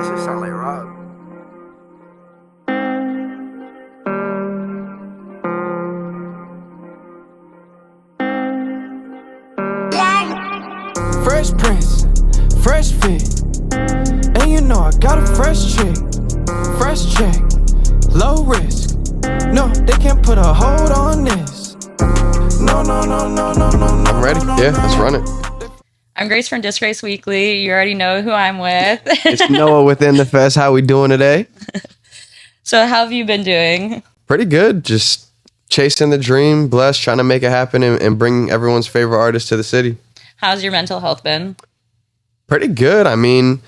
That shit sound like rock. Fresh Prince, fresh fit, and you know I got a fresh chick, fresh check, low risk. No, they can't put a hold on this. No. I'm ready. Yeah, let's run it. I'm Grace from Disgraced Weekly. You already know who I'm with. It's Noah within the fest. How we doing today? So how have you been doing? Pretty good. Just chasing the dream, blessed, trying to make it happen and bring everyone's favorite artist to the city. How's your mental health been? Pretty good. I mean,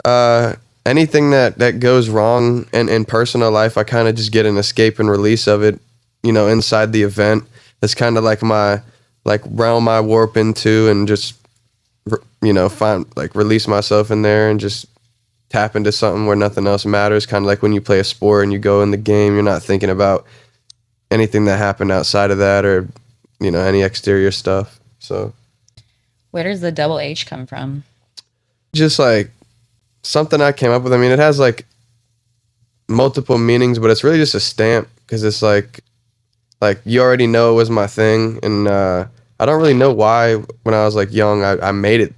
anything that goes wrong in personal life, I kind of just get an escape and release of it, inside the event. It's kind of like my realm I warp into and just, find release myself in there and just tap into something where nothing else matters. Kind of like when you play a sport and you go in the game, you're not thinking about anything that happened outside of that or, any exterior stuff. So Where does the double H come from? just something I came up with. I mean, it has multiple meanings, but it's really just a stamp because it's like you already know it was my thing. And I don't really know why when I was young, I made it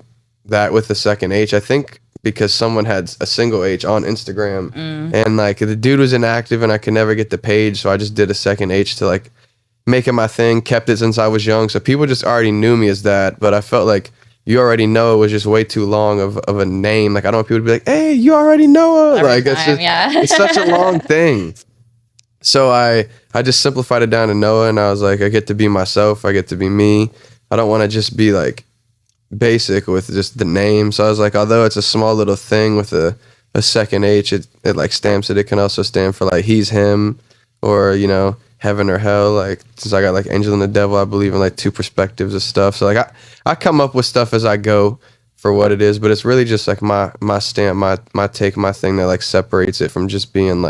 that with the second H. I think because someone had a single H on Instagram and the dude was inactive and I could never get the page. So I just did a second H to make it my thing, kept it since I was young. So people just already knew me as that, but I felt like you already know it was just way too long of a name. I don't want people to be like, hey, you already know it. It's such a long thing. So I just simplified it down to Noah and I was like, I get to be myself. I get to be me. I don't want to just be basic with just the name. So I was like, although it's a small little thing with a second H, it stamps it. It can also stand for he's him or, heaven or hell. Since I got angel and the devil, I believe in two perspectives of stuff. So I come up with stuff as I go for what it is, but it's really just my stamp, my take, my thing that separates it from just being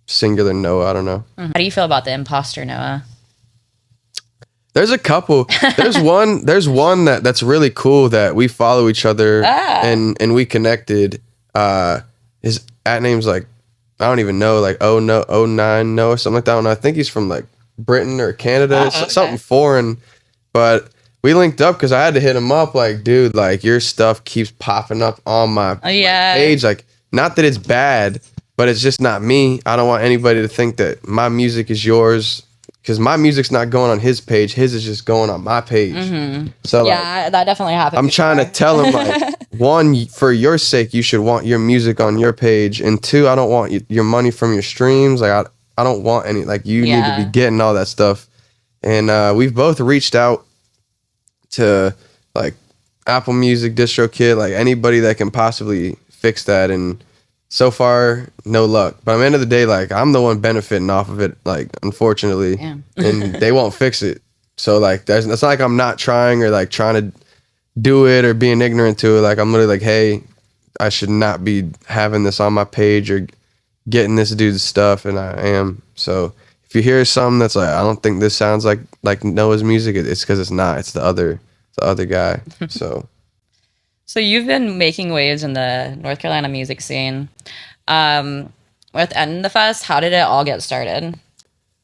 singular Noah. I don't know. How do you feel about the imposter, Noah? There's a couple. There's one that's really cool that we follow each other and we connected. His at name's I don't even know, oh no, 09 no or something like that. And I think he's from Britain or Canada, something foreign. But we linked up because I had to hit him up dude, your stuff keeps popping up on my page. Not that it's bad, but it's just not me. I don't want anybody to think that my music is yours because my music's not going on his page. His is just going on my page. Mm-hmm. So yeah, that definitely happened. I'm trying to tell him one, for your sake, you should want your music on your page, and two, I don't want your money from your streams. I don't want any. You need to be getting all that stuff. And we've both reached out to Apple Music, DistroKid, anybody that can possibly fix that. And so far, no luck. But at the end of the day, I'm the one benefiting off of it, unfortunately, and they won't fix it. So it's not like I'm not trying or trying to do it or being ignorant to it. I'm literally hey, I should not be having this on my page or getting this dude's stuff, and I am. So if you hear something that's I don't think this sounds like Noah's music, it's because it's not. It's the other guy. So you've been making waves in the North Carolina music scene. With End the Fest, how did it all get started?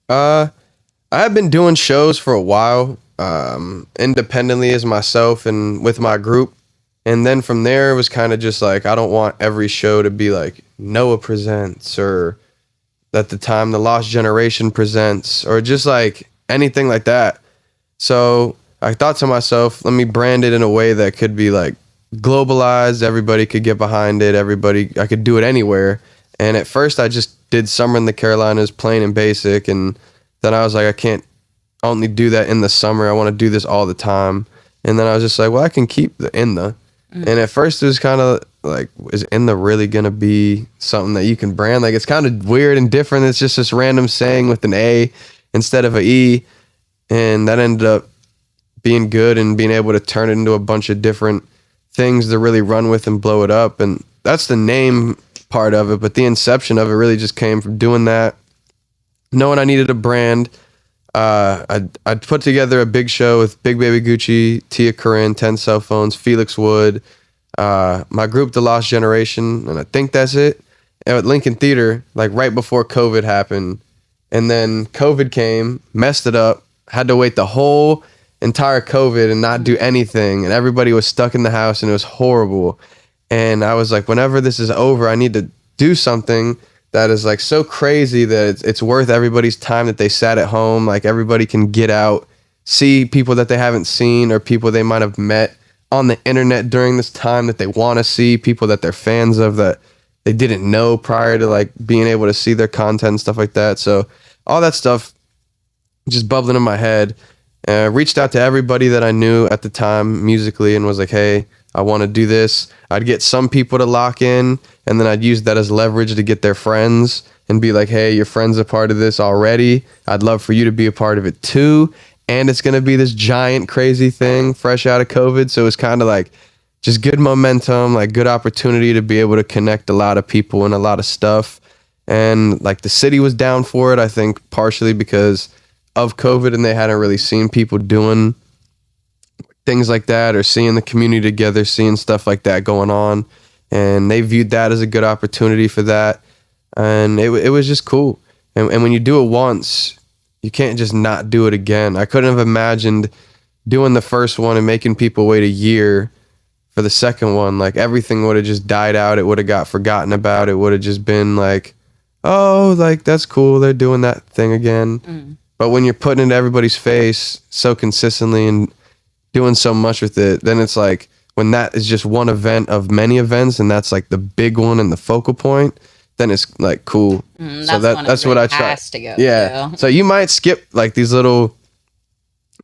I have been doing shows for a while, independently as myself and with my group. And then from there, it was kind of just I don't want every show to be Noah Presents or at the time The Lost Generation Presents or just anything like that. So I thought to myself, let me brand it in a way that could be globalized. Everybody could get behind it. I could do it anywhere. And at first I just did Summer in the Carolinas, plain and basic. And then I was I can't only do that in the summer. I want to do this all the time. And then I was just well, I can keep the in the. And at first it was kind of is in the really going to be something that you can brand? It's kind of weird and different. It's just this random saying with an A instead of an E. And that ended up being good and being able to turn it into a bunch of different things to really run with and blow it up. And that's the name part of it. But the inception of it really just came from doing that, knowing I needed a brand. I'd put together a big show with Big Baby Gucci, Tia Corinne, 10 Cell Phones, Felix Wood, my group, The Lost Generation, and I think that's it. At Lincoln Theater, like right before COVID happened. And then COVID came, messed it up, had to wait the whole entire COVID and not do anything. And everybody was stuck in the house and it was horrible. And I was like, whenever this is over, I need to do something that is like so crazy that it's worth everybody's time that they sat at home. Like everybody can get out, see people that they haven't seen or people they might have met on the internet during this time that they want to see, people that they're fans of that they didn't know prior to like being able to see their content and stuff like that. So all that stuff just bubbling in my head. Reached out to everybody that I knew at the time musically and was like, hey, I want to do this. I'd get some people to lock in and then I'd use that as leverage to get their friends and be like, hey, your friend's a part of this already. I'd love for you to be a part of it too. And it's going to be this giant crazy thing fresh out of COVID. So it's kind of like just good momentum, like good opportunity to be able to connect a lot of people and a lot of stuff. And like the city was down for it, I think partially because of COVID and they hadn't really seen people doing things like that or seeing the community together, seeing stuff like that going on. And they viewed that as a good opportunity for that. And it was just cool. And when you do it once, you can't just not do it again. I couldn't have imagined doing the first one and making people wait a year for the second one. Like everything would have just died out. It would have got forgotten about. It would have just been like, oh, like that's cool. They're doing that thing again. But when you're putting it in everybody's face so consistently and doing so much with it, then it's like when that is just one event of many events and that's like the big one and the focal point, then it's like cool. So that's what I try. Yeah. So you might skip like these little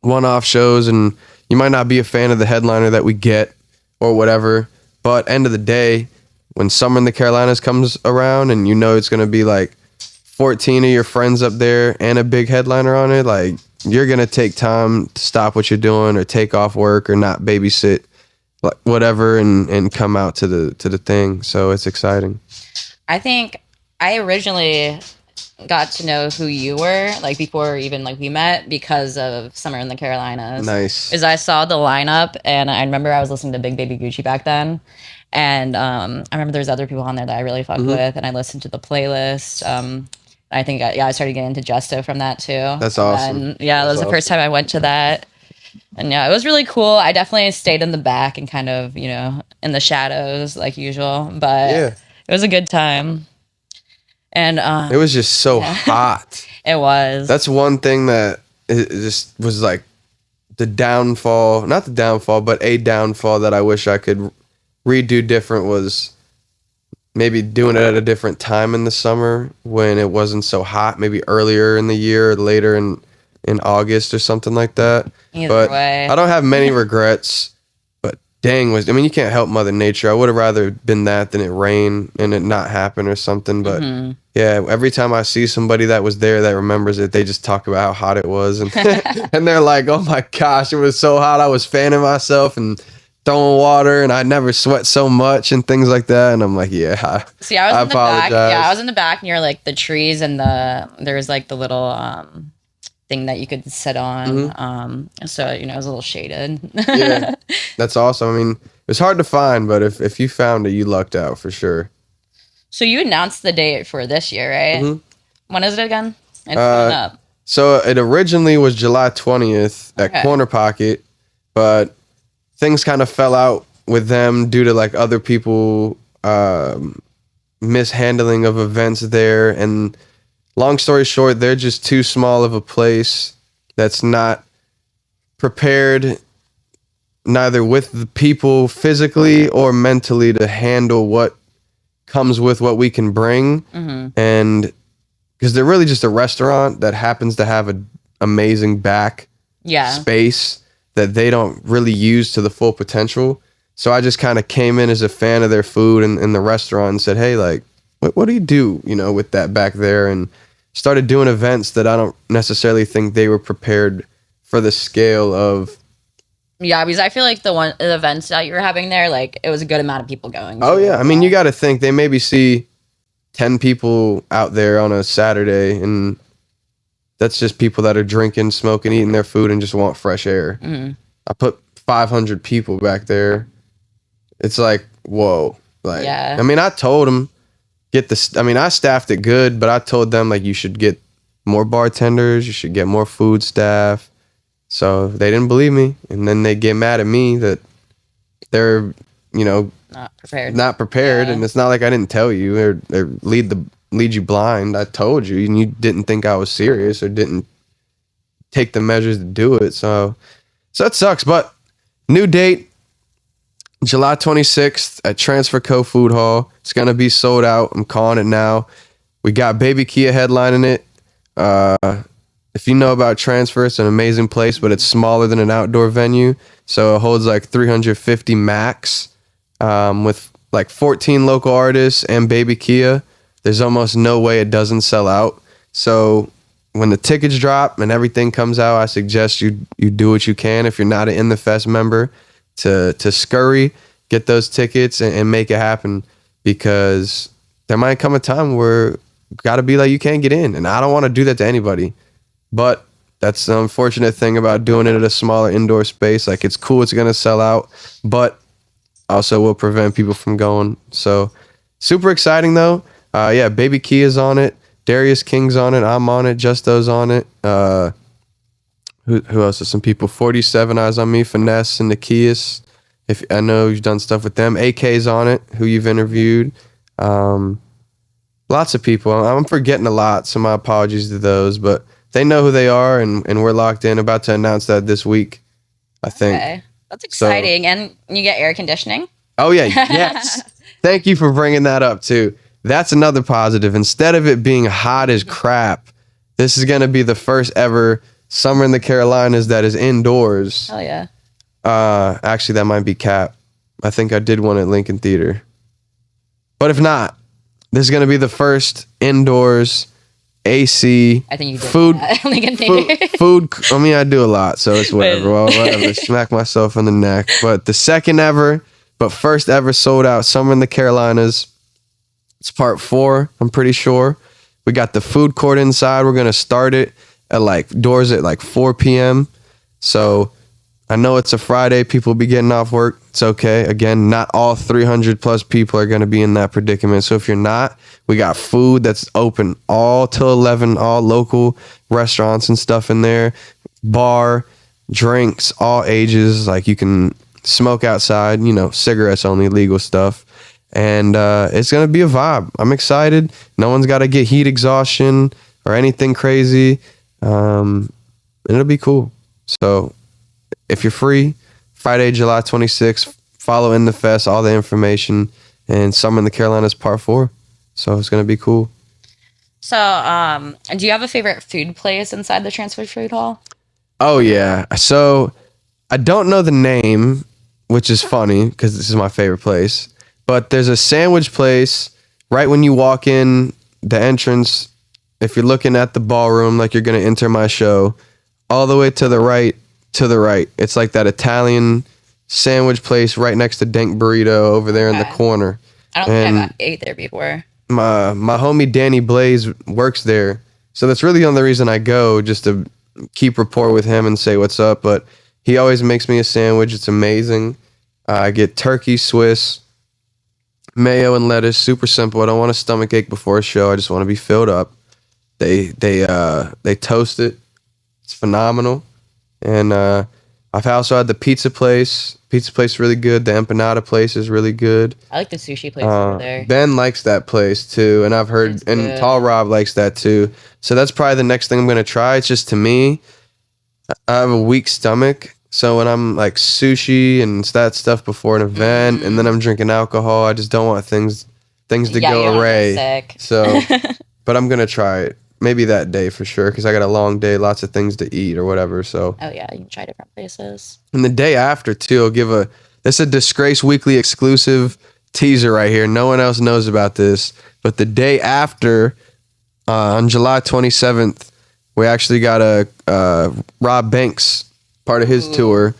one-off shows and you might not be a fan of the headliner that we get or whatever. But end of the day, when Summer in the Carolinas comes around and you know it's going to be like 14 of your friends up there and a big headliner on it, like you're going to take time to stop what you're doing or take off work or not babysit, like whatever, and come out to the thing. So it's exciting. I think I originally got to know who you were like before even like we met because of Summer in the Carolinas. Nice. Is I saw the lineup and I remember I was listening to Big Baby Gucci back then. And I remember there's other people on there that I really fucked with and I listened to the playlist. I think I started getting into Justo from that too. That's awesome. And that was the first time I went to that. And yeah, it was really cool. I definitely stayed in the back and kind of, in the shadows like usual. But it was a good time. And it was just so hot. It was. That's one thing that it just was like the downfall, not the downfall, but a downfall that I wish I could redo different was maybe doing it at a different time in the summer when it wasn't so hot, maybe earlier in the year or later in August or something like that. Either way. I don't have many regrets, but dang, you can't help Mother Nature. I would have rather been that than it rain and it not happen or something. But yeah, every time I see somebody that was there that remembers it, they just talk about how hot it was. And, and they're like, oh my gosh, it was so hot. I was fanning myself and throwing water and I never sweat so much and things like that. And I'm like, yeah. See, I was in the back. Yeah, I was in the back near like the trees and there was like the little thing that you could sit on. So, it was a little shaded. Yeah, that's awesome. I mean, it was hard to find, but if you found it, you lucked out for sure. So you announced the date for this year, right? When is it again? It's coming up. So it originally was July 20th at Corner Pocket, but things kind of fell out with them due to like other people mishandling of events there. And long story short, they're just too small of a place that's not prepared neither with the people physically or mentally to handle what comes with what we can bring. And because they're really just a restaurant that happens to have an amazing back space that they don't really use to the full potential. So I just kind of came in as a fan of their food and the restaurant and said, hey, like, what do you do, with that back there? And started doing events that I don't necessarily think they were prepared for the scale of. Yeah, because I feel like the events that you were having there, like, it was a good amount of people going. Oh, yeah. I mean, you got to think they maybe see 10 people out there on a Saturday, and that's just people that are drinking, smoking, eating their food, and just want fresh air. I put 500 people back there. it's like, whoa. Like, Yeah. I mean, I told them I staffed it good, but I told them like you should get more bartenders, you should get more food staff. So they didn't believe me, and then they get mad at me that they're, not prepared, Yeah. and it's not like I didn't tell you or lead you blind. I told you, and you didn't think I was serious or didn't take the measures to do it. So that sucks. But new date, July 26th at Transfer Co. Food Hall. It's gonna be sold out. I'm calling it now. We got Baby Kia headlining it. If you know about Transfer, it's an amazing place, but it's smaller than an outdoor venue. So it holds like 350 max, with like 14 local artists and Baby Kia. There's almost no way it doesn't sell out. So when the tickets drop and everything comes out, I suggest you do what you can if you're not an In the Fest member to scurry, get those tickets and make it happen, because there might come a time where gotta be like you can't get in, and I don't want to do that to anybody. But that's the unfortunate thing about doing it at a smaller indoor space. Like, it's cool, it's gonna sell out, but also will prevent people from going. So super exciting though. Yeah, Baby Kia's on it, Darius King's on it, I'm on it, Justo's on it. Who else? There's some people. 47 Eyes on Me, Finesse, and Nikias. If I know you've done stuff with them. AK's on it, who you've interviewed. Lots of people. I'm forgetting a lot, so my apologies to those, but they know who they are, and we're locked in. About to announce that this week, I think. Okay. That's exciting. And you get air conditioning? Oh, yeah. Yes. Thank you for bringing that up, too. That's another positive. Instead of it being hot as crap, this is going to be the first ever summer in the Carolinas that is indoors. Oh, yeah. Actually, that might be cap. I think I did one at Lincoln Theater. But if not, this is going to be the first indoors AC. I think you did food. Lincoln Theater. Food. I mean, I do a lot, so it's whatever. Well, whatever. Smack myself on the neck. But the second ever, but first ever sold out summer in the Carolinas. It's part 4. I'm pretty sure. We got the food court inside. We're gonna start it at doors at 4 p.m. So I know it's a Friday. People will be getting off work. It's okay. Again, not all 300 plus people are going to be in that predicament. So if you're not, we got food that's open all till 11, all local restaurants and stuff in there. Bar, drinks, all ages. Like, you can smoke outside, cigarettes only, legal stuff. And it's going to be a vibe. I'm excited. No one's got to get heat exhaustion or anything crazy. It'll be cool. So if you're free, Friday, July 26th, follow In The Fest, all the information, and Summer in the Carolinas part 4. So it's going to be cool. So, do you have a favorite food place inside the Transfer Food Hall? Oh, yeah. So I don't know the name, which is funny because this is my favorite place. But there's a sandwich place right when you walk in the entrance. If you're looking at the ballroom, like you're going to enter my show, all the way to the right. It's like that Italian sandwich place right next to Dank Burrito over there in the corner. I don't think I've ate there before. My homie Danny Blaze works there. So that's really the only reason I go, just to keep rapport with him and say what's up. But he always makes me a sandwich. It's amazing. I get turkey, Swiss, mayo, and lettuce. Super simple. I don't want a stomach ache before a show. I just want to be filled up. They toast it. It's phenomenal. And I've also had the pizza place. Pizza place really good. The empanada place is really good. I like the sushi place over there. Ben likes that place too, and I've heard, and Tall Rob likes that too. So that's probably the next thing I'm gonna try. It's just, to me, I have a weak stomach, so when I'm like sushi and that stuff before an event, and then I'm drinking alcohol, I just don't want things to go awry. Sick. So, but I'm gonna try it. Maybe that day for sure, because I got a long day, lots of things to eat or whatever. So. Oh yeah, you can try different places. And the day after too, I'll give this is a Disgraced weekly exclusive teaser right here. No one else knows about this, but the day after, on July 27th, we actually got a Rob Banks part of his tour,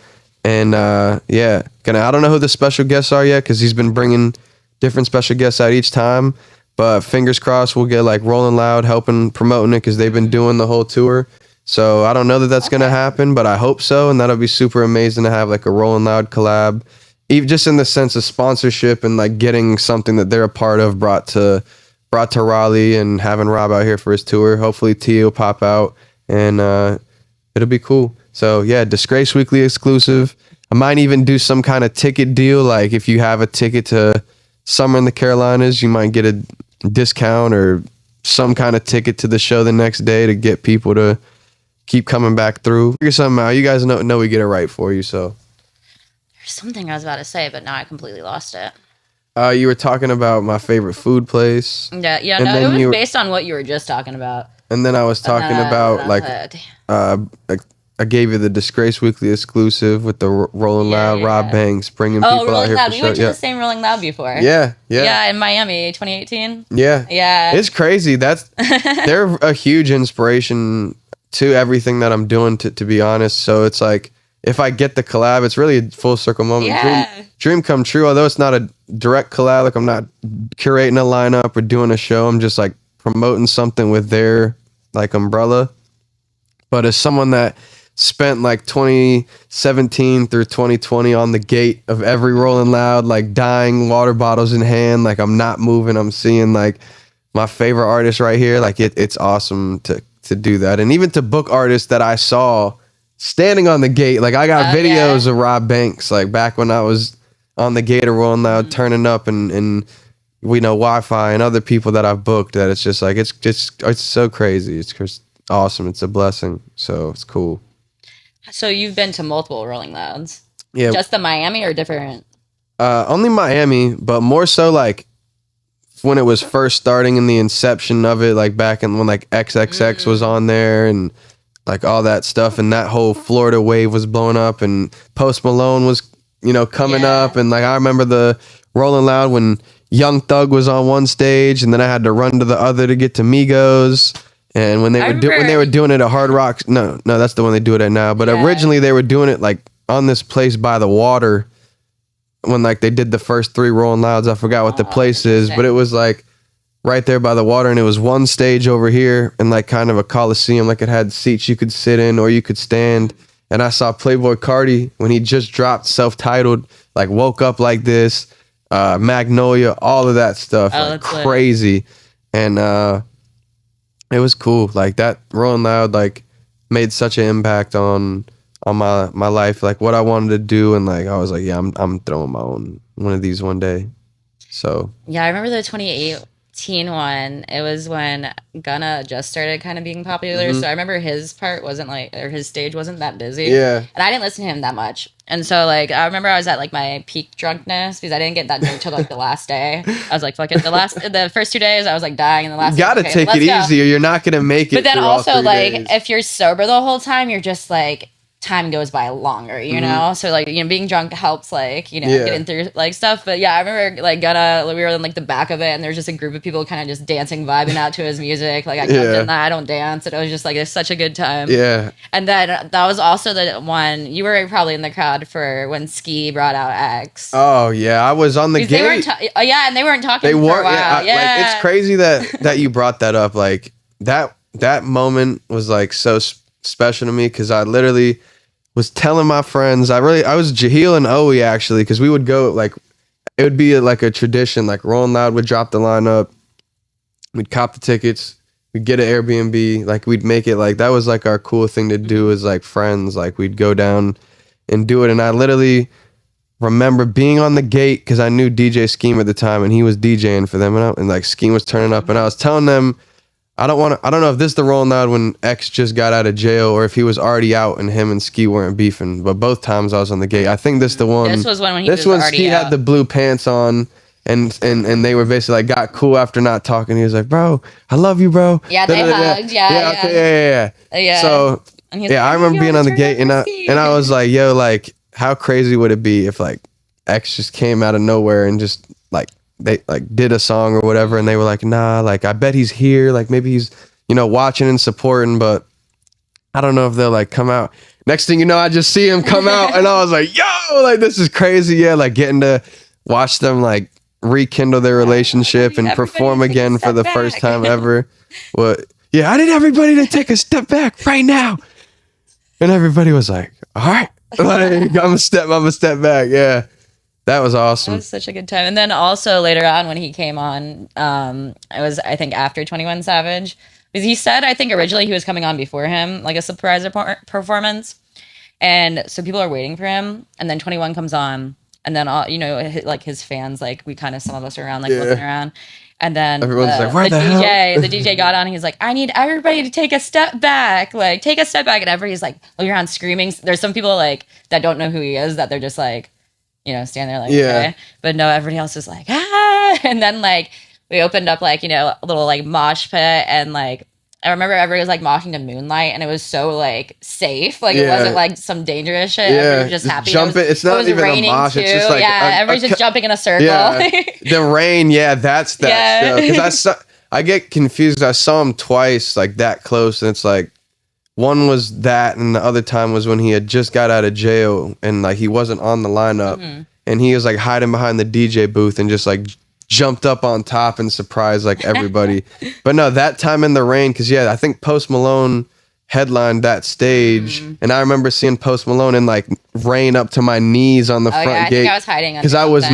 and I don't know who the special guests are yet, because he's been bringing different special guests out each time. But fingers crossed, we'll get like Rolling Loud helping promoting it, because they've been doing the whole tour. So I don't know that that's going to happen, but I hope so. And that'll be super amazing to have like a Rolling Loud collab. even just in the sense of sponsorship and like getting something that they're a part of brought to Raleigh, and having Rob out here for his tour. Hopefully T will pop out, and it'll be cool. So yeah, Disgraced Weekly exclusive. I might even do some kind of ticket deal. Like if you have a ticket to Summer in the Carolinas, you might get a discount or some kind of ticket to the show the next day to get people to keep coming back through. Figure something out. You guys know we get it right for you. So There's something I was about to say, but now I completely lost it. You were talking about my favorite food place. Yeah, And no, then it was based on what you were just talking about. And then I was talking about like I gave you the Disgraced Weekly exclusive with the Rolling Loud, Rob Banks, bringing people out Rolling here Loud. for We went to show. the same Rolling Loud before. Yeah. Yeah, in Miami, 2018. Yeah. It's crazy. They're a huge inspiration to everything that I'm doing, to be honest. So it's like, if I get the collab, it's really a full circle moment. Yeah. Dream come true. Although it's not a direct collab, like I'm not curating a lineup or doing a show. I'm just like promoting something with their like umbrella. But as someone that spent like 2017 through 2020 on the gate of every Rolling Loud, like dying, water bottles in hand, like I'm not moving. I'm seeing like my favorite artist right here. Like it's awesome to do that. And even to book artists that I saw standing on the gate. Like I got videos of Rob Banks, like back when I was on the gate of Rolling Loud, turning up, and we know Wi-Fi and other people that I've booked, that it's just like, it's so crazy. It's just awesome. It's a blessing. So it's cool. So you've been to multiple Rolling Louds. Yeah. Just the Miami or different? Only Miami, but more so like when it was first starting in the inception of it, like back in when like XXX was on there and like all that stuff, and that whole Florida wave was blowing up, and Post Malone was, coming up, and like I remember the Rolling Loud when Young Thug was on one stage, and then I had to run to the other to get to Migos. And when they were doing it at Hard Rock, no, that's the one they do it at now. But originally they were doing it like on this place by the water. When like they did the first 3 Rolling Louds, I forgot what the place is, but it was like right there by the water, and it was one stage over here and like kind of a coliseum, like it had seats you could sit in or you could stand. And I saw Playboy Carti when he just dropped self-titled, like Woke Up Like This, Magnolia, all of that stuff, like crazy. And it was cool. Like that Rolling Loud like made such an impact on my life, like what I wanted to do, and like I was like, yeah, I'm throwing my own one of these one day. So yeah, I remember the 2018 one. It was when Gunna just started kind of being popular. So I remember his part wasn't like, or his stage wasn't that busy. Yeah. And I didn't listen to him that much. And so like I remember I was at like my peak drunkenness because I didn't get that drunk till like the last day. I was like, fuck it. The first 2 days I was like dying, and the last you gotta day, take it easy or you're not gonna make it. But then through all also 3 like days. if you're sober the whole time, you're just like, time goes by longer, you know? So like, being drunk helps like, getting through like stuff. But yeah, I remember like we were in like the back of it, and there's just a group of people kind of just dancing, vibing out to his music. Like I jumped in that, I don't dance. And it was just like, it's such a good time. Yeah. And then that was also the one, you were probably in the crowd for when Ski brought out X. Oh yeah, I was on the gate. They weren't and they weren't talking for a while. Like, it's crazy that you brought that up. Like that moment was like so special to me, because I literally was telling my friends, I was Jaheel and Owie actually, because we would go, like it would be like a tradition, like Rolling Loud would drop the lineup, we'd cop the tickets, we'd get an Airbnb, like we'd make it, like that was like our cool thing to do as like friends, like we'd go down and do it. And I literally remember being on the gate because I knew DJ Scheme at the time, and he was DJing for them, and like Scheme was turning up, and I was telling them, I don't know if this is the Rolling Loud when X just got out of jail, or if he was already out and him and Ski weren't beefing. But both times I was on the gate. I think this is the one. This was when he was already Ski out. had the blue pants on, and they were basically like got cool after not talking. He was like, "Bro, I love you, bro." Yeah, they hugged. Yeah. So I remember being on the gate, and I was like, "Yo, like, how crazy would it be if like X just came out of nowhere and just like." They like did a song or whatever, and they were like, nah, like I bet he's here, like maybe he's watching and supporting, but I don't know if they'll like come out. Next thing you know, I just see him come out, and I was like, yo, like this is crazy. Yeah, like getting to watch them like rekindle their relationship and perform again for the first time ever. What? Yeah, I need everybody to take a step back right now. And everybody was like, all right, like I'm a step back. Yeah. That was It awesome. was such a good time. And then also later on when he came on, it was I think after 21 Savage. Because he said I think originally he was coming on before him, like a surprise performance. And so people are waiting for him, and then 21 comes on, and then all like his fans, like we kind of some of us are around like looking around. And then Everyone's like, where the DJ, the DJ got on. He's like, I need everybody to take a step back, like take a step back. And everybody's like, look around screaming. There's some people like that don't know who he is, that they're just like, standing there like, okay. But no, everybody else is like, ah. And then like we opened up like, a little like mosh pit, and like I remember everybody was like moshing to Moonlight, and it was so like safe. Like it wasn't like some dangerous shit. Everybody was just happy. Jumping. It's not even a mosh. Too. It's just like everybody's just jumping in a circle. Yeah. The rain. Yeah, that's that show. Because I get confused. I saw him twice, like that close, and it's like one was that, and the other time was when he had just got out of jail, and like he wasn't on the lineup, and he was like hiding behind the DJ booth and just like jumped up on top and surprised like everybody. But no, that time in the rain, because I think Post Malone headlined that stage, and I remember seeing Post Malone in like rain up to my knees on the front I gate. think I was hiding because I was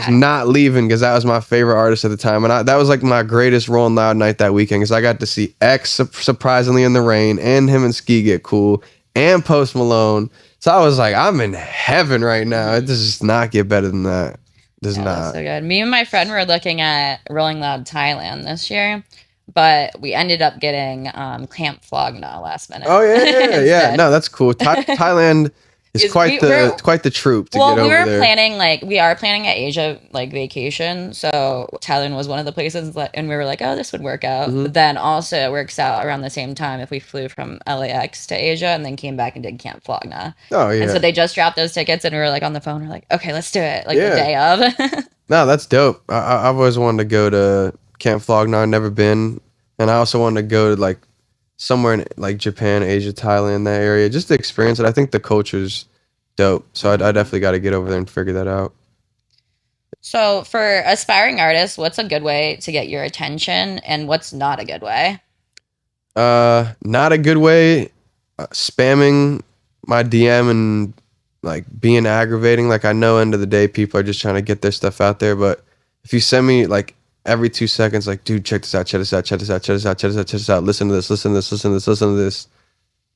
not leaving, because that was my favorite artist at the time, and that was like my greatest Rolling Loud night that weekend, because I got to see X surprisingly in the rain, and him and Ski Get Cool, and Post Malone. So I was like, I'm in heaven right now. It does just not get better than that. Does not. So good. Me and my friend were looking at Rolling Loud Thailand this year, but we ended up getting Camp Flogna last minute. Oh yeah. No, that's cool. Thailand is quite the troop to get over there. We are planning an Asia like vacation, so Thailand was one of the places, and we were like, oh, this would work out. But then also it works out around the same time if we flew from LAX to Asia and then came back and did Camp Flogna. Oh yeah. And so they just dropped those tickets, and we were like on the phone. We're like, okay, let's do it. Like the day of. No, that's dope. I've always wanted to go to Camp Flogna. I've never been, and I also wanted to go to like somewhere in like Japan, Asia, Thailand, that area, just to experience it. I think the culture's dope, so I definitely got to get over there and figure that out. So for aspiring artists, what's a good way to get your attention, and what's not a good way? Not a good way, spamming my DM and like being aggravating. Like I know end of the day people are just trying to get their stuff out there, but if you send me like every 2 seconds, like, dude, check this out, check this out, check this out, check this out, check this out, check this out, listen to this, listen to this, listen to this, listen to this.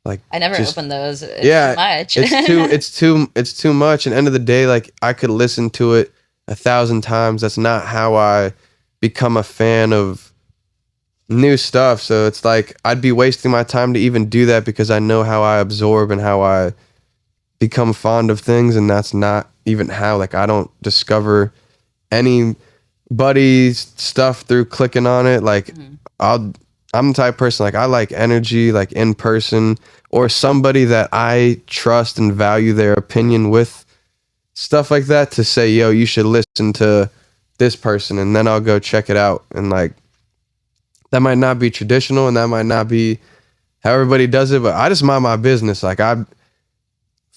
Like I never open those. It's too much. it's too much. And end of the day, like I could listen to it 1,000 times. That's not how I become a fan of new stuff. So it's like I'd be wasting my time to even do that, because I know how I absorb and how I become fond of things, and that's not even how. Like I don't discover anybody's stuff through clicking on it. Like I'm the type of person, like I like energy, like in person, or somebody that I trust and value their opinion with, stuff like that, to say, yo, you should listen to this person, and then I'll go check it out. And like that might not be traditional, and that might not be how everybody does it, but I just mind my business. Like I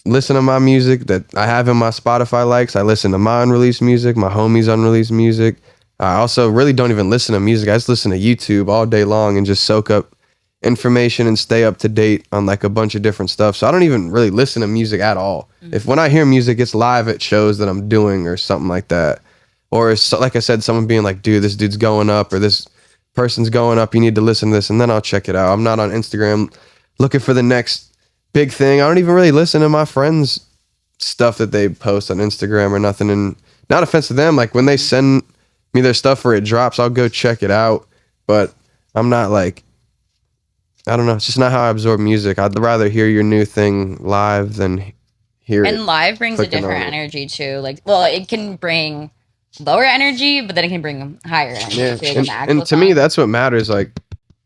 listen to my music that I have in my Spotify likes. I listen to my unreleased music, my homies' unreleased music. I also really don't even listen to music. I just listen to YouTube all day long and just soak up information and stay up to date on like a bunch of different stuff. So I don't even really listen to music at all. If when I hear music, it's live at shows that I'm doing or something like that. Or it's, like I said, someone being like, dude, this dude's going up, or this person's going up, you need to listen to this, and then I'll check it out. I'm not on Instagram looking for the next big thing. I don't even really listen to my friends' stuff that they post on Instagram or nothing. And not offense to them, like when they send me their stuff where it drops, I'll go check it out. But I'm not like, I don't know, it's just not how I absorb music. I'd rather hear your new thing live than hear it. And live brings a different energy too. Like, well, it can bring lower energy, but then it can bring higher energy. Yeah. And to me, that's what matters. Like,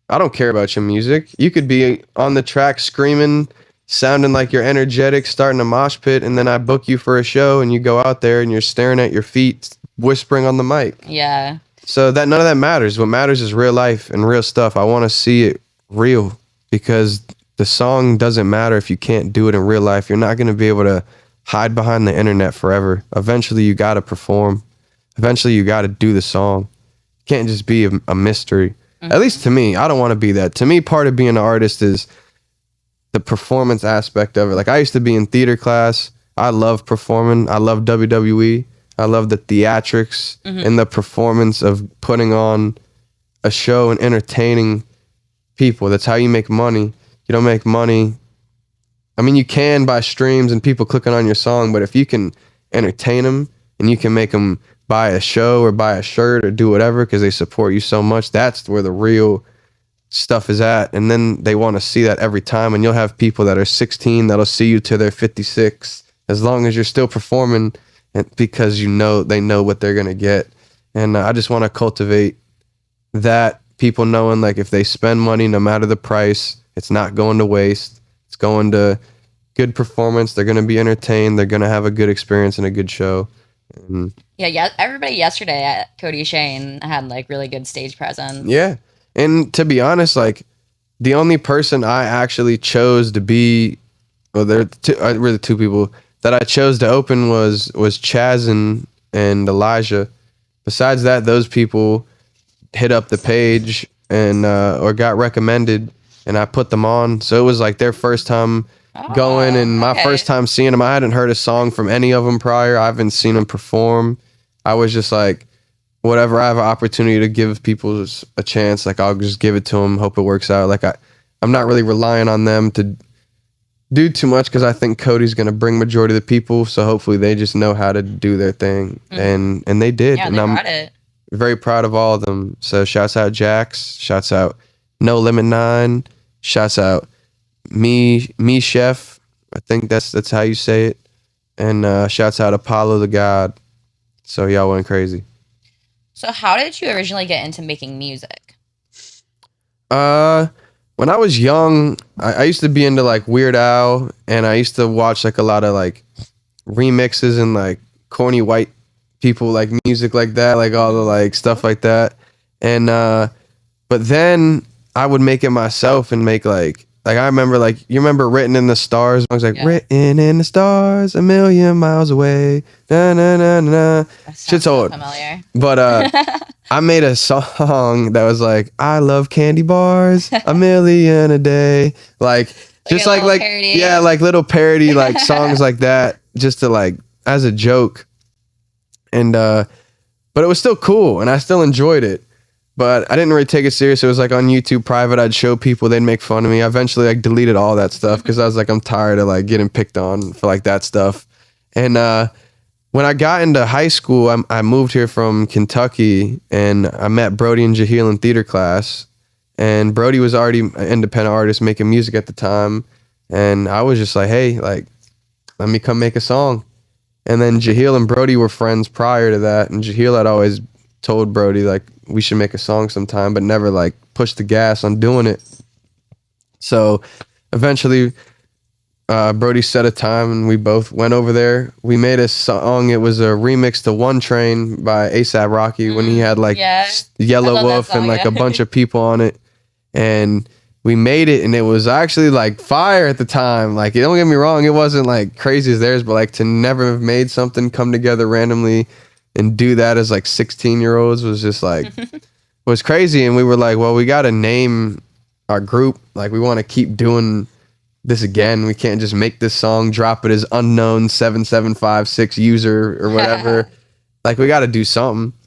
I don't care about your music. You could be on the track screaming, sounding like you're energetic, starting a mosh pit, and then I book you for a show and you go out there and you're staring at your feet, whispering on the mic. Yeah. So that none of that matters. What matters is real life and real stuff. I want to see it real, because the song doesn't matter if you can't do it in real life. You're not going to be able to hide behind the internet forever. Eventually you got to perform. Eventually you got to do the song. It can't just be a mystery. At least to me, I don't want to be that. To me, part of being an artist is the performance aspect of it. Like I used to be in theater class. I love performing. I love WWE. I love the theatrics and the performance of putting on a show and entertaining people. That's how you make money. You don't make money. I mean, you can by streams and people clicking on your song, but if you can entertain them and you can make them buy a show or buy a shirt or do whatever because they support you so much, that's where the real stuff is at. And then they want to see that every time, and you'll have people that are 16 that'll see you till they're 56 as long as you're still performing, and because they know what they're going to get. And I just want to cultivate that, people knowing like if they spend money, no matter the price, it's not going to waste. It's going to good performance. They're going to be entertained. They're going to have a good experience and a good show. And Yeah, everybody yesterday at Cody Shane had like really good stage presence. yeah. And to be honest, like the only person I actually chose to be, well, there were the two people that I chose to open was Chaz and Elijah. Besides that, those people hit up the page and or got recommended, and I put them on. So it was like their first time going, and my first time seeing them. I hadn't heard a song from any of them prior. I haven't seen them perform. I was just like, whatever I have an opportunity to give people a chance, like I'll just give it to them, hope it works out. Like I'm not really relying on them to do too much because I think Cody's going to bring majority of the people. So hopefully they just know how to do their thing. And they did. Yeah, and they I'm brought it. very proud of all of them. So shouts out Jax, shouts out No Limit 9, shouts out me Chef. I think that's how you say it. And shouts out Apollo the God. So y'all went crazy. So how did you originally get into making music? When I was young, I used to be into like Weird Al, and I used to watch like a lot of like remixes and like corny white people like music like that, like all the like stuff like that. And but then I would make it myself and make like I remember like, you remember Written in the Stars? I was like, written in the stars, a million miles away. Na na na na. Shit's old. Familiar. But I made a song that was like, I love candy bars, a million a day. Like just like parody. Yeah, like little parody like songs like that, just to like as a joke. And but it was still cool and I still enjoyed it. But I didn't really take it serious. It was like on YouTube private. I'd show people, they'd make fun of me. I eventually like deleted all that stuff because I was like, I'm tired of like getting picked on for like that stuff. And when I got into high school, I moved here from Kentucky and I met Brody and Jaheel in theater class. And Brody was already an independent artist making music at the time. And I was just like, hey, like, let me come make a song. And then Jaheel and Brody were friends prior to that. And Jaheel had always told Brody like we should make a song sometime, but never like pushed the gas on doing it. So eventually Brody set a time and we both went over there. We made a song. It was a remix to One Train by A$AP Rocky when he had like Yellow Wolf and like a bunch of people on it. And we made it and it was actually like fire at the time. Like, don't get me wrong, it wasn't like crazy as theirs, but like to never have made something come together randomly and do that as like 16-year-olds was just like was crazy. And we were like, well, we got to name our group. Like, we want to keep doing this again. We can't just make this song, drop it as unknown 7756 user or whatever. Like, we got to do something.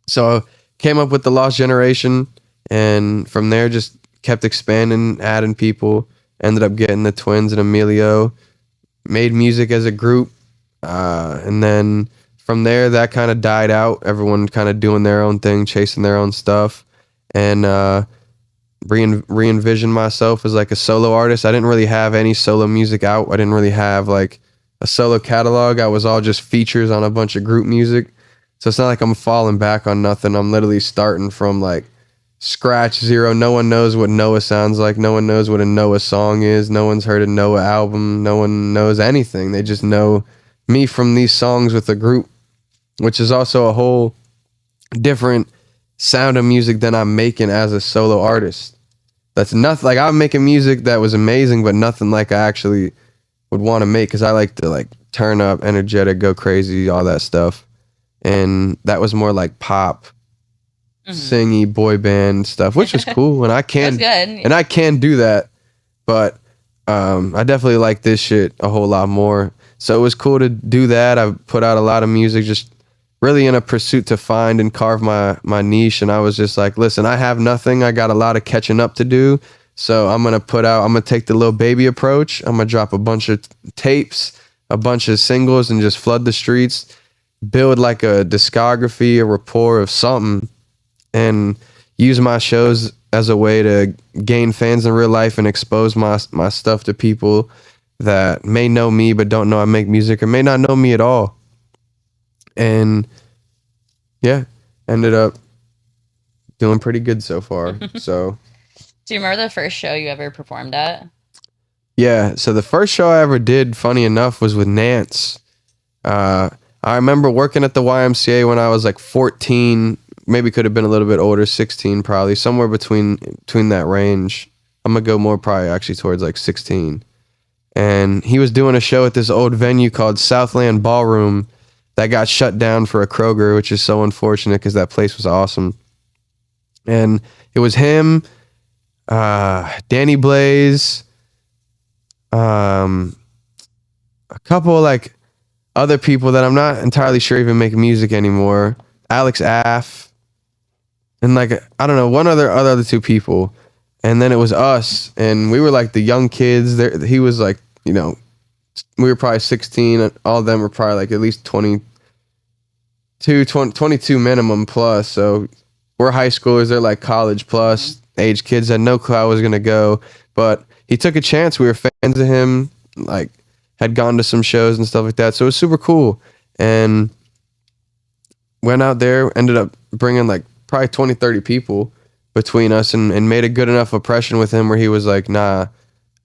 So came up with the Lost Generation, and from there just kept expanding, adding people. Ended up getting the Twins and Emilio. Made music as a group, and then from there, that kind of died out. Everyone kind of doing their own thing, chasing their own stuff, and re-envisioned myself as like a solo artist. I didn't really have any solo music out. I didn't really have like a solo catalog. I was all just features on a bunch of group music. So it's not like I'm falling back on nothing. I'm literally starting from like scratch, zero. No one knows what Noahh sounds like. No one knows what a Noahh song is. No one's heard a Noahh album. No one knows anything. They just know me from these songs with a group, which is also a whole different sound of music than I'm making as a solo artist. That's nothing like I'm making music that was amazing, but nothing like I actually would want to make, because I like to like turn up, energetic, go crazy, all that stuff. And that was more like pop, singy, boy band stuff, which is cool. And I can and I can do that, but I definitely like this shit a whole lot more. So it was cool to do that. I put out a lot of music, just really in a pursuit to find and carve my niche. And I was just like, listen, I have nothing. I got a lot of catching up to do. So I'm going to take the Lil Baby approach. I'm going to drop a bunch of tapes, a bunch of singles, and just flood the streets, build like a discography, a rapport of something, and use my shows as a way to gain fans in real life and expose my stuff to people that may know me but don't know I make music, or may not know me at all. And yeah, ended up doing pretty good so far. So Do you remember the first show you ever performed at? yeah, so the first show I ever did, funny enough, was with Nance. I remember working at the YMCA when I was like 14, maybe could have been a little bit older, 16 probably, somewhere between that range. I'm gonna go more probably actually towards like 16. And he was doing a show at this old venue called Southland Ballroom that got shut down for a Kroger, which is so unfortunate because that place was awesome. And it was him, Danny Blaze, a couple like other people that I'm not entirely sure even make music anymore. Alex Aff, and like I don't know, one other two people. And then it was us, and we were like the young kids. There, he was like, you know, we were probably 16. And all of them were probably like at least 22 minimum plus. So we're high schoolers. They're like college plus age kids. Had no clue I was gonna go, but he took a chance. We were fans of him. Like had gone to some shows and stuff like that. So it was super cool. And went out there, ended up bringing like probably 20, 30 people between us, and made a good enough impression with him where he was like, nah,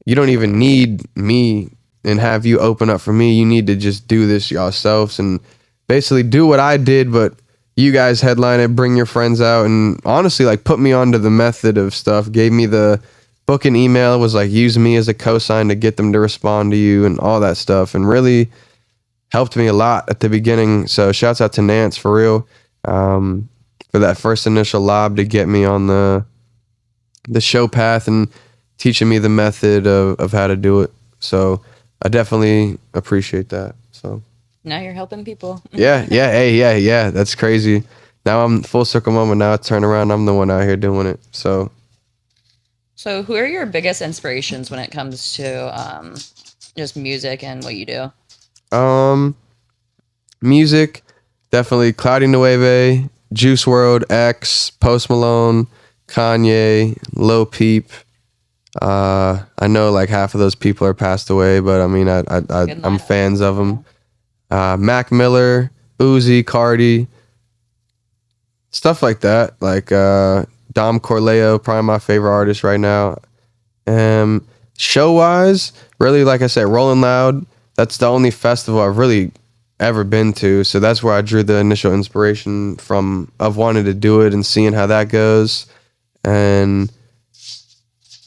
you don't even need me and have you open up for me. You need to just do this yourselves and basically do what I did, but you guys headline it, bring your friends out, and honestly like put me onto the method of stuff, gave me the book and email, was like use me as a cosign to get them to respond to you and all that stuff, and really helped me a lot at the beginning. So shouts out to Nance for real, for that first initial lob to get me on the show path and teaching me the method of how to do it. So I definitely appreciate that. So Now you're helping people. yeah, that's crazy. Now I'm full circle moment. Now I turn around, I'm the one out here doing it. So So who are your biggest inspirations when it comes to just music and what you do? Music, definitely Cloudy Nueve, Juice WRLD, X, Post Malone, Kanye, Lil Peep. I know like half of those people are passed away, but I mean, I'm fans of them. Mac Miller, Uzi, Cardi, stuff like that. Like Dom Corleo, probably my favorite artist right now. Show wise, really, like I said, Rolling Loud. That's the only festival I've really ever been to, so that's where I drew the initial inspiration from, of wanting to do it and seeing how that goes. And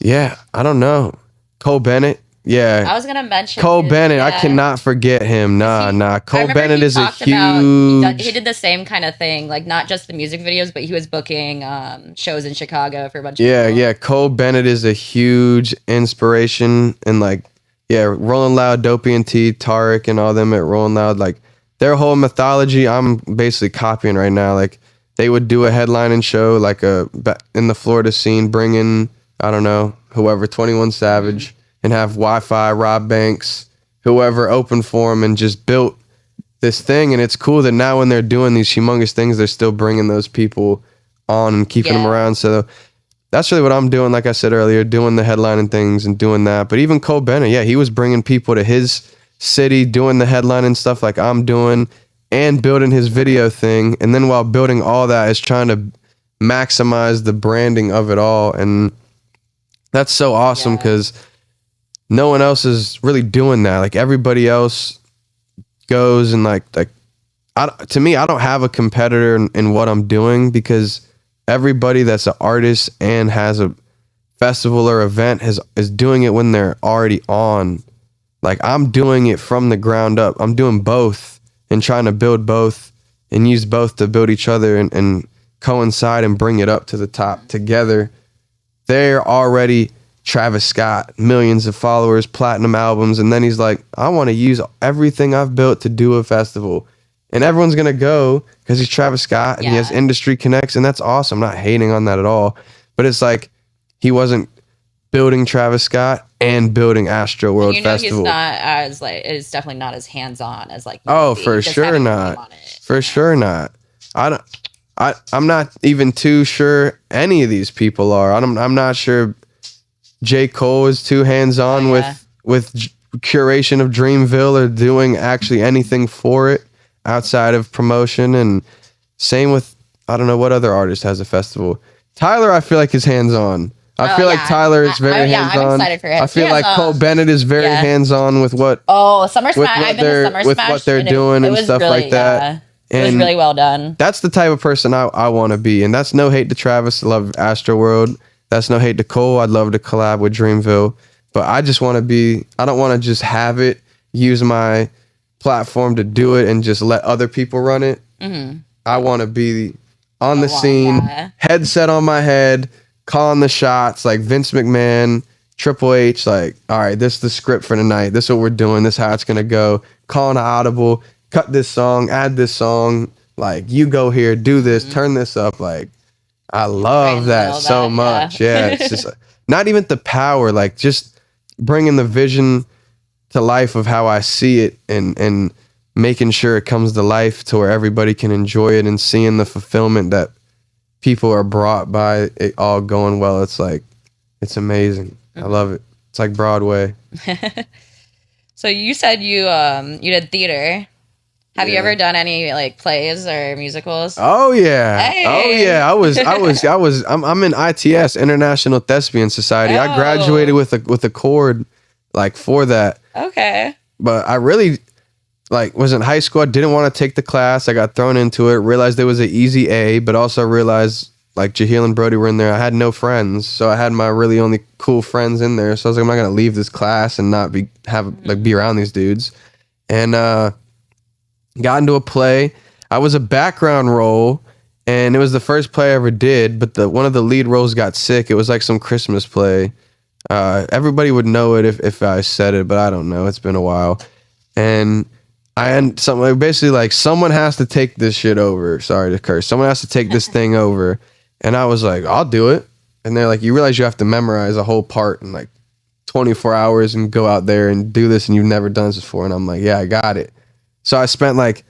yeah, I don't know, Cole Bennett. Yeah, I was gonna mention Cole Bennett. Yeah. I cannot forget him. Nah. Cole Bennett is a huge. He did the same kind of thing, like not just the music videos, but he was booking shows in Chicago for a bunch of people. Yeah. Cole Bennett is a huge inspiration, and like, yeah, Rolling Loud, Dopey and T, Tarek, and all them at Rolling Loud, like their whole mythology, I'm basically copying right now. Like they would do a headlining show, like in the Florida scene, bring in, I don't know, whoever, 21 Savage. And have Wi-Fi, Rob Banks, whoever open for them, and just built this thing. And it's cool that now when they're doing these humongous things, they're still bringing those people on and keeping them around. So that's really what I'm doing. Like I said earlier, doing the headlining things and doing that. But even Cole Bennett, yeah, he was bringing people to his city, doing the headlining stuff like I'm doing, and building his video thing. And then while building all that is trying to maximize the branding of it all. And that's so awesome because no one else is really doing that. Like everybody else goes and like to me, I don't have a competitor in what I'm doing, because everybody that's an artist and has a festival or event is doing it when they're already on. Like I'm doing it from the ground up. I'm doing both and trying to build both and use both to build each other and coincide and bring it up to the top together. They're already Travis Scott, millions of followers, platinum albums, and then he's like, I want to use everything I've built to do a festival. And everyone's going to go because he's Travis Scott and he has industry connects, and that's awesome. I'm not hating on that at all. But it's like he wasn't building Travis Scott and building Astro World Festival. He's not as like, it's definitely not as hands-on as like, for sure not. For sure not. I'm not even too sure any of these people are. I'm not sure J. Cole is too hands-on with curation of Dreamville or doing actually anything for it outside of promotion. And same with, I don't know what other artist has a festival. Tyler, I feel like is hands-on. I feel like Tyler is very hands-on. I'm excited for him. I feel like Cole Bennett is very hands-on with what Summer Smash. I've been to Summer Smash with what they're doing and stuff really, like that. It was really well done. That's the type of person I want to be. And that's no hate to Travis. I love Astroworld. That's no hate to Cole. I'd love to collab with Dreamville. But I just want to be, I don't want to just have it, use my platform to do it and just let other people run it. Mm-hmm. I want to be on the scene, headset on my head, calling the shots like Vince McMahon, Triple H, like, all right, this is the script for tonight. This is what we're doing. This is how it's going to go. Calling an audible. Cut this song, add this song, like you go here, do this, turn this up. Like, I love that so much. Yeah, it's just not even the power, like just bringing the vision to life of how I see it and making sure it comes to life to where everybody can enjoy it and seeing the fulfillment that people are brought by it all going well. It's like, it's amazing. I love it. It's like Broadway. So you said you did theater. Have you ever done any like plays or musicals? Oh yeah. Hey. Oh yeah. I'm in ITS, International Thespian Society. I graduated with a chord like for that. Okay. But I really like was in high school. I didn't want to take the class. I got thrown into it, realized there was an easy A, but also realized like Jahiel and Brody were in there. I had no friends. So I had my really only cool friends in there. So I was like, I'm not gonna leave this class and not be around these dudes. And got into a play. I was a background role, and it was the first play I ever did, but one of the lead roles got sick. It was like some Christmas play. Everybody would know it if I said it, but I don't know. It's been a while. And basically like someone has to take this shit over. Sorry to curse. Someone has to take this thing over. And I was like, I'll do it. And they're like, you realize you have to memorize a whole part in like 24 hours and go out there and do this, and you've never done this before. And I'm like, yeah, I got it. So I spent like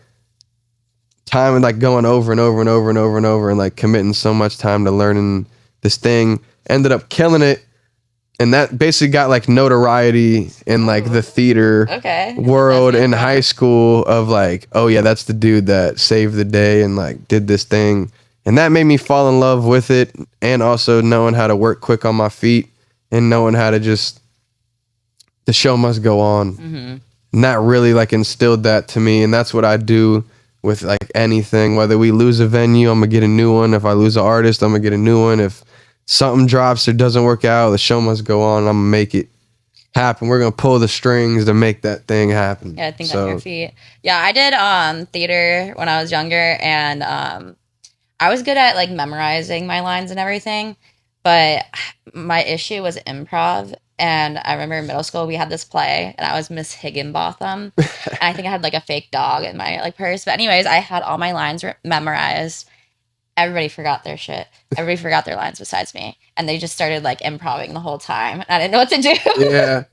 time and like going over and over and over and over and over and like committing so much time to learning this thing. Ended up killing it. And that basically got like notoriety in like the theater world in high school of like, oh yeah, that's the dude that saved the day and like did this thing. And that made me fall in love with it. And also knowing how to work quick on my feet and knowing how to just, the show must go on. Mm-hmm. And that really like instilled that to me. And that's what I do with like anything. Whether we lose a venue, I'm gonna get a new one. If I lose an artist, I'm gonna get a new one. If something drops or doesn't work out, the show must go on. I'm gonna make it happen. We're gonna pull the strings to make that thing happen. Yeah, I think on your feet. Yeah, I did theater when I was younger, and I was good at like memorizing my lines and everything. But my issue was improv. And I remember in middle school, we had this play, and I was Miss Higginbotham. And I think I had like a fake dog in my like purse. But anyways, I had all my lines memorized. Everybody forgot their shit. Everybody forgot their lines besides me. And they just started like improvising the whole time. And I didn't know what to do. Yeah.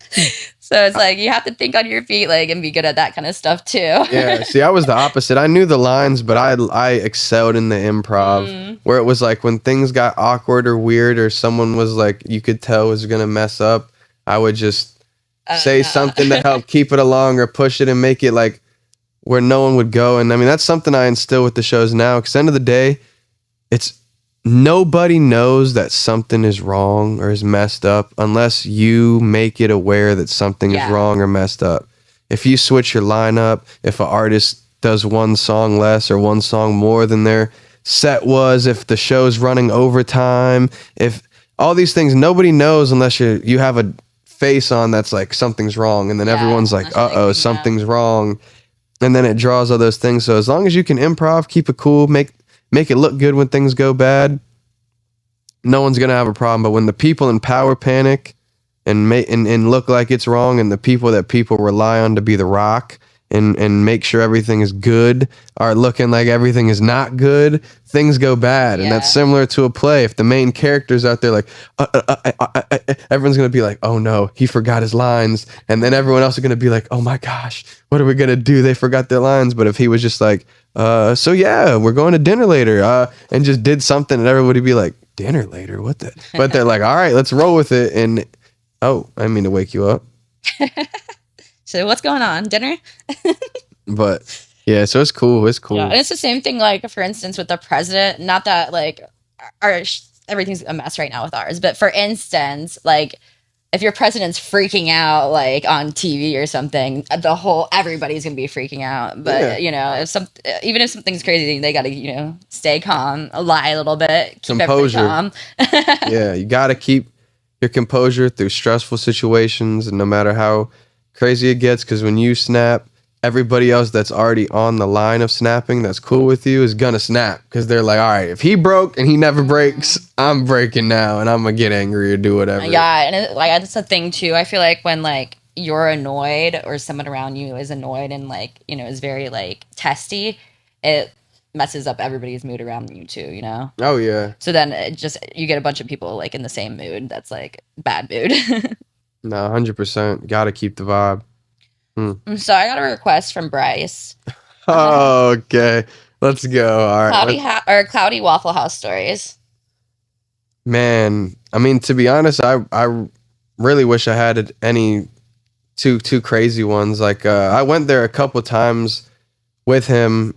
So it's like, you have to think on your feet, like, and be good at that kind of stuff too. Yeah. See, I was the opposite. I knew the lines, but I excelled in the improv where it was like when things got awkward or weird or someone was like, you could tell was going to mess up, I would just say something to help keep it along or push it and make it like where no one would go. And I mean, that's something I instill with the shows now. Because at the end of the day, it's nobody knows that something is wrong or is messed up unless you make it aware that something is wrong or messed up. If you switch your lineup, if an artist does one song less or one song more than their set was, if the show's running overtime, if all these things, nobody knows unless you have a face on that's like something's wrong, and then everyone's like, uh-oh, something's wrong, and then it draws all those things. So as long as you can improv, keep it cool, make it look good when things go bad, no one's gonna have a problem. But when the people in power panic, and look like it's wrong, and the people that people rely on to be the rock and make sure everything is good are looking like everything is not good, things go bad. And that's similar to a play. If the main character's out there like, everyone's going to be like, oh no, he forgot his lines. And then everyone else is going to be like, oh my gosh, what are we going to do? They forgot their lines. But if he was just like, so yeah, we're going to dinner later, and just did something, and everybody would be like, dinner later? What the? But they're like, all right, let's roll with it. And oh, I didn't mean to wake you up. So what's going on? Dinner? But yeah, so it's cool. It's cool. Yeah, and it's the same thing, like, for instance, with the president. Not that, like, everything's a mess right now with ours, but for instance, like, if your president's freaking out, like, on TV or something, everybody's gonna be freaking out. But you know, even if something's crazy, they gotta, you know, stay calm, lie a little bit, keep composure. Calm. Yeah, you gotta keep your composure through stressful situations, and no matter how crazy it gets, because when you snap, everybody else that's already on the line of snapping that's cool with you is gonna snap, because they're like, all right, if he broke and he never breaks, I'm breaking now, and I'm gonna get angry or do whatever. Yeah, and that's the thing too. I feel like when, like, you're annoyed or someone around you is annoyed and, like, you know, is very, like, testy, it messes up everybody's mood around you too, you know? Oh yeah. So then you get a bunch of people, like, in the same mood that's, like, bad mood. No, 100%. Gotta keep the vibe. So I got a request from Bryce. Okay, let's go. All right. Cloudy Waffle House stories. Man, I mean, to be honest, I really wish I had any two crazy ones. Like, I went there a couple times with him,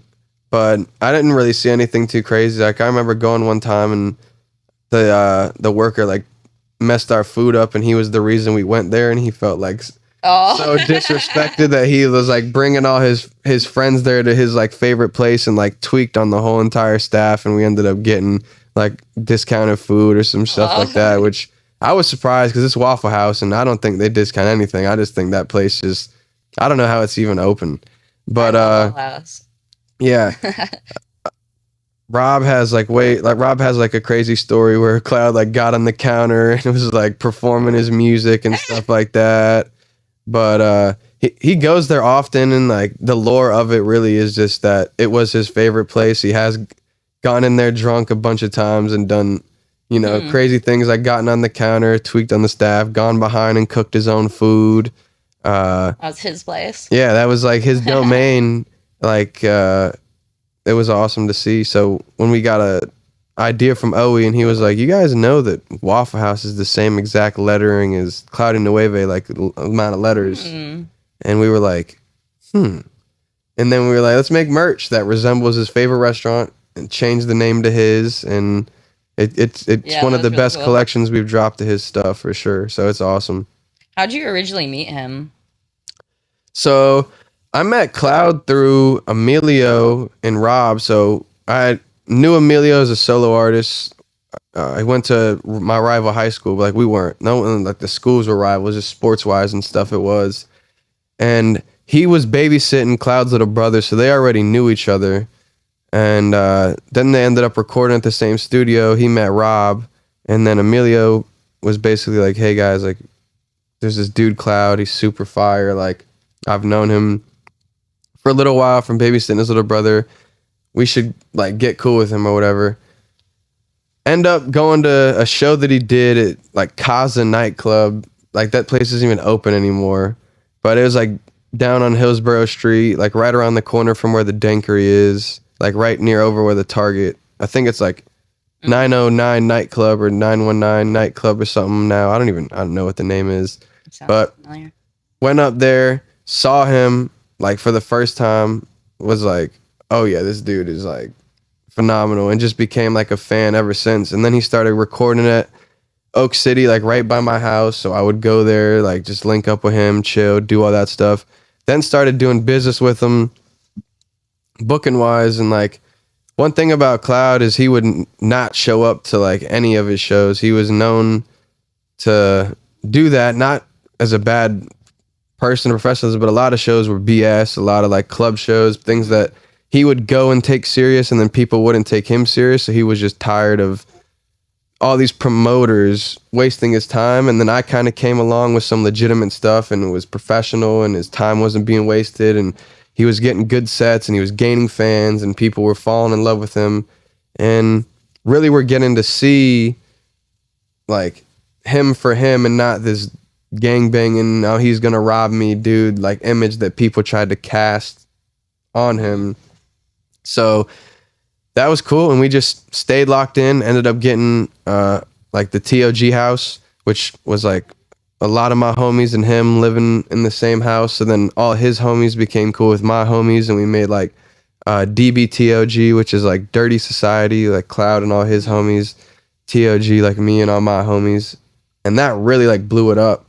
but I didn't really see anything too crazy. Like, I remember going one time and the worker, like, messed our food up, and he was the reason we went there, and he felt like so disrespected that he was, like, bringing all his friends there to his, like, favorite place, and, like, tweaked on the whole entire staff, and we ended up getting, like, discounted food or some stuff like that, which I was surprised, because it's Waffle House, and I don't think they discount anything. I just think that place is, I don't know how it's even open. But yeah. Rob has like a crazy story where Cloud, like, got on the counter and was, like, performing his music and stuff like that. But he goes there often, and, like, the lore of it really is just that it was his favorite place. He has gone in there drunk a bunch of times and done, you know, crazy things, like gotten on the counter, tweaked on the staff, gone behind and cooked his own food. That was his place. Yeah, that was, like, his domain. Like, it was awesome to see. So when we got a idea from Owie, and he was like, you guys know that Waffle House is the same exact lettering as Cloudy Nueve, like, the amount of letters. And we were like, And then we were like, let's make merch that resembles his favorite restaurant and change the name to his. And it's one of the really best collections we've dropped to his stuff, for sure. So it's awesome. How'd you originally meet him? So I met Cloud through Emilio and Rob. So I knew Emilio as a solo artist. I went to my rival high school, but, like, we weren't. No one, like, the schools were rivals, just sports wise and stuff. It was, and he was babysitting Cloud's little brother, so they already knew each other. And then they ended up recording at the same studio. He met Rob, and then Emilio was basically like, "Hey guys, like, there's this dude Cloud. He's super fire. Like, I've known him for a little while from babysitting his little brother. We should, like, get cool with him or whatever." End up going to a show that he did at, like, Kaza nightclub. Like, that place isn't even open anymore, but it was, like, down on Hillsborough Street, like, right around the corner from where the Dankery is, like, right near over where the Target. I think it's like 909 nightclub or 919 nightclub or something now. I don't know what the name is. But familiar. Went up there, saw him, like, for the first time, was like, oh yeah, this dude is, like, phenomenal, and just became, like, a fan ever since. And then he started recording at Oak City, like, right by my house. So I would go there, like, just link up with him, chill, do all that stuff. Then started doing business with him, booking wise. And, like, one thing about Cloud is he would not show up to, like, any of his shows. He was known to do that, not as a bad person or professionals, but a lot of shows were BS, a lot of, like, club shows, things that he would go and take serious, and then people wouldn't take him serious. So he was just tired of all these promoters wasting his time, and then I kind of came along with some legitimate stuff and was professional, and his time wasn't being wasted, and he was getting good sets and he was gaining fans and people were falling in love with him, and really we're getting to see like him for him and not this gang banging, now he's gonna rob me dude like image that people tried to cast on him. So that was cool, and we just stayed locked in, ended up getting like the TOG house, which was like a lot of my homies and him living in the same house. So then all his homies became cool with my homies, and we made like DBTOG, which is like Dirty Society, like Cloud and all his homies, TOG like me and all my homies, and that really like blew it up.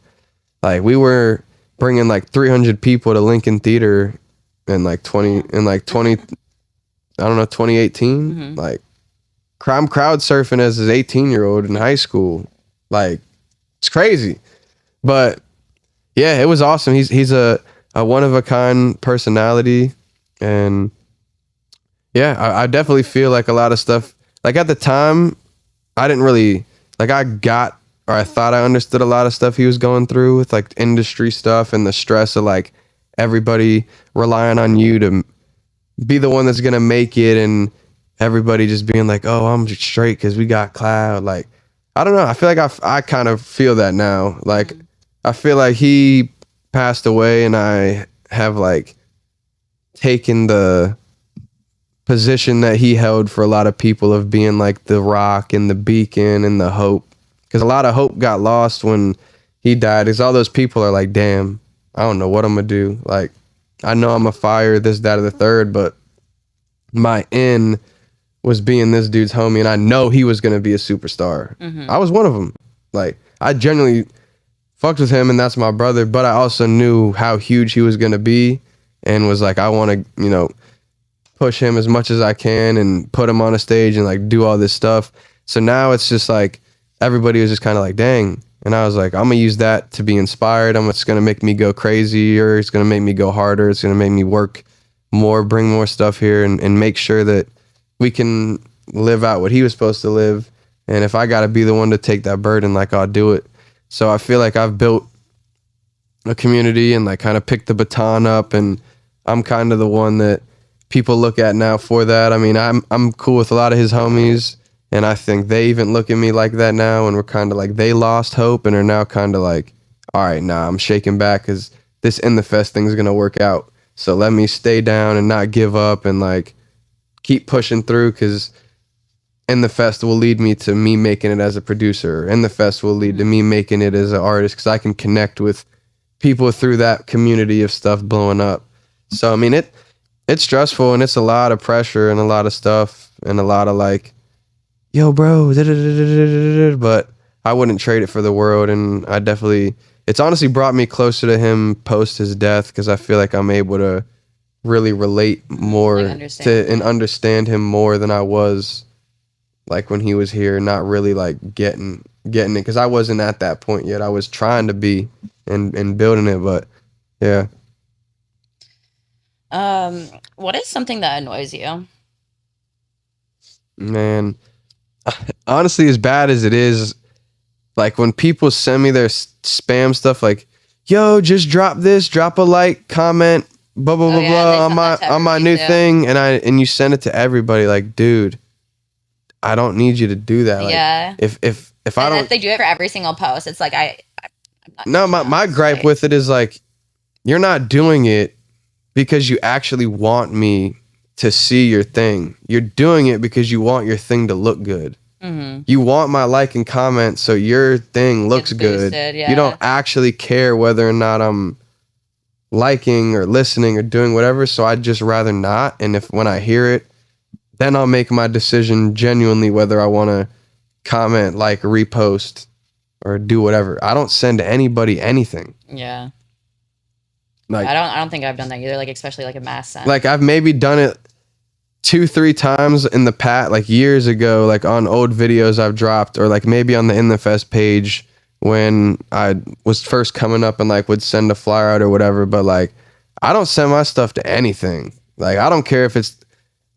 Like we were bringing like 300 people to Lincoln Theater in like 2018. Like I'm crowd surfing as an 18-year-old in high school. Like it's crazy. But yeah, it was awesome. He's a one of a kind personality, and yeah, I definitely feel like a lot of stuff, like at the time I didn't really like, I thought I understood a lot of stuff he was going through with like industry stuff and the stress of like everybody relying on you to be the one that's gonna make it, and everybody just being like, oh, I'm just straight because we got Cloud. Like I don't know, I feel like I kind of feel that now. Like I feel like he passed away and I have like taken the position that he held for a lot of people of being like the rock and the beacon and the hope, because a lot of hope got lost when he died, because all those people are like, damn, I don't know what I'm gonna do. Like I know I'm a fire this, that, or the third, but my end was being this dude's homie, and I know he was gonna be a superstar. I was one of them. Like I genuinely fucked with him, and that's my brother, but I also knew how huge he was gonna be, and was like, I want to, push him as much as I can and put him on a stage and like do all this stuff. So now it's just like everybody was just kind of like, dang. And I was like, I'm gonna use that to be inspired. It's gonna make me go crazier. It's gonna make me go harder. It's gonna make me work more, bring more stuff here, and make sure that we can live out what he was supposed to live. And if I gotta be the one to take that burden, like I'll do it. So I feel like I've built a community and like kind of picked the baton up, and I'm kind of the one that people look at now for that. I mean, I'm cool with a lot of his homies, and I think they even look at me like that now, and we're kind of like, they lost hope and are now kind of like, all right, nah, I'm shaking back because this In The Fest thing is going to work out. So let me stay down and not give up and like keep pushing through, because In The Fest will lead me to me making it as a producer. In The Fest will lead to me making it as an artist, because I can connect with people through that community of stuff blowing up. So, I mean, it's stressful, and it's a lot of pressure and a lot of stuff and a lot of like, yo, bro, but I wouldn't trade it for the world. And it's honestly brought me closer to him post his death, because I feel like I'm able to really relate more and understand him more than I was like when he was here, not really like getting it, because I wasn't at that point yet. I was trying to be and building it, but yeah. What is something that annoys you? Man, honestly, as bad as it is, like when people send me their spam stuff, like, yo, just drop this, drop a like, comment, blah blah blah blah on my new thing, and you send it to everybody. Like, dude, I don't need you to do that. Like, yeah. If I don't, if they do it for every single post, it's like I'm not. No, my gripe with it is like, you're not doing it because you actually want me to see your thing. You're doing it because you want your thing to look good. You want my like and comment so your thing looks good. Yeah. You don't actually care whether or not I'm liking or listening or doing whatever, so I'd just rather not. And when I hear it, then I'll make my decision genuinely whether I want to comment, like, repost, or do whatever. I don't send anybody anything. Yeah. Like, I don't think I've done that either, like especially like a mass send. Like I've maybe done it 2-3 times in the past, like years ago, like on old videos I've dropped, or like maybe on the In The Fest page when I was first coming up and like would send a flyer out or whatever. But like, I don't send my stuff to anything. Like, I don't care if it's